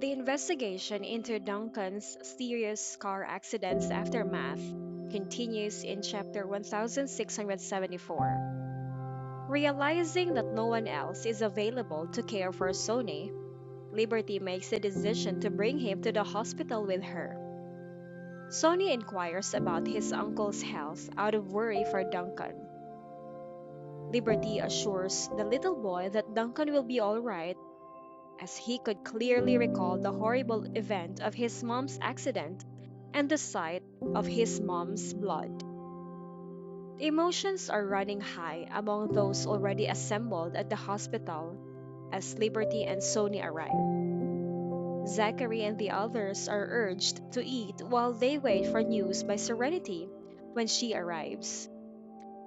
The investigation into Duncan's serious car accident's aftermath continues in chapter 1674. Realizing that no one else is available to care for Sony, Liberty makes the decision to bring him to the hospital with her. Sony inquires about his uncle's health out of worry for Duncan. Liberty assures the little boy that Duncan will be all right, as he could clearly recall the horrible event of his mom's accident and the sight of his mom's blood. Emotions are running high among those already assembled at the hospital as Liberty and Sony arrive. Zachary and the others are urged to eat while they wait for news by Serenity when she arrives.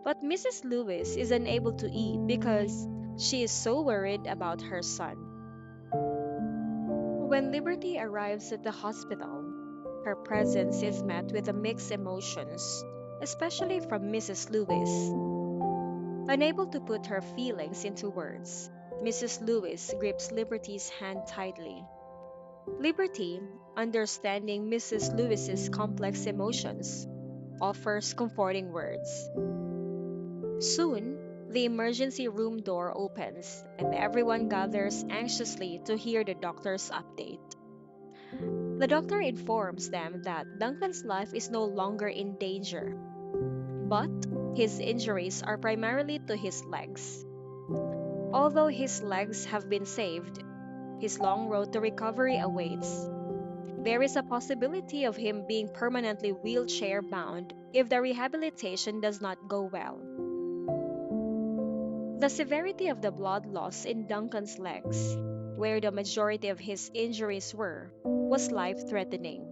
But Mrs. Lewis is unable to eat because she is so worried about her son. When Liberty arrives at the hospital, her presence is met with a mixed emotions, especially from Mrs. Lewis. Unable to put her feelings into words, Mrs. Lewis grips Liberty's hand tightly. Liberty, understanding Mrs. Lewis's complex emotions, offers comforting words. Soon, the emergency room door opens and everyone gathers anxiously to hear the doctor's update. The doctor informs them that Duncan's life is no longer in danger, but his injuries are primarily to his legs. Although his legs have been saved, his long road to recovery awaits. There is a possibility of him being permanently wheelchair bound if the rehabilitation does not go well. The severity of the blood loss in Duncan's legs, where the majority of his injuries were, was life threatening.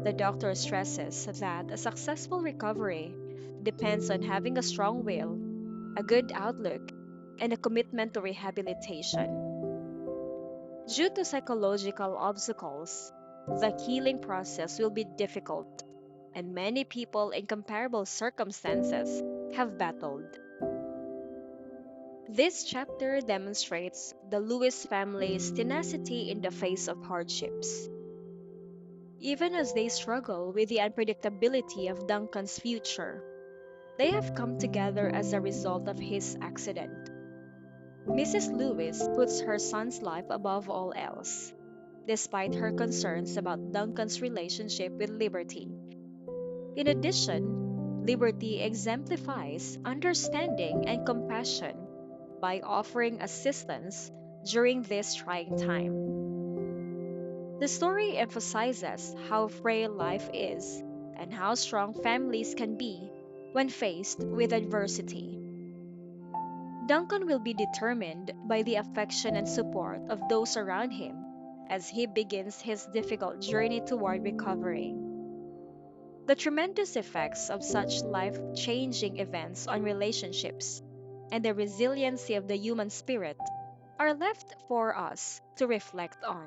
The doctor stresses that a successful recovery depends on having a strong will, a good outlook, and a commitment to rehabilitation. Due to psychological obstacles, the healing process will be difficult, and many people in comparable circumstances have battled. This chapter demonstrates the Lewis family's tenacity in the face of hardships. Even as they struggle with the unpredictability of Duncan's future, they have come together as a result of his accident. Mrs. Lewis puts her son's life above all else, despite her concerns about Duncan's relationship with Liberty. In addition, Liberty exemplifies understanding and compassion by offering assistance during this trying time. The story emphasizes how frail life is and how strong families can be when faced with adversity. Duncan will be determined by the affection and support of those around him as he begins his difficult journey toward recovery. The tremendous effects of such life changing events on relationships and the resiliency of the human spirit are left for us to reflect on.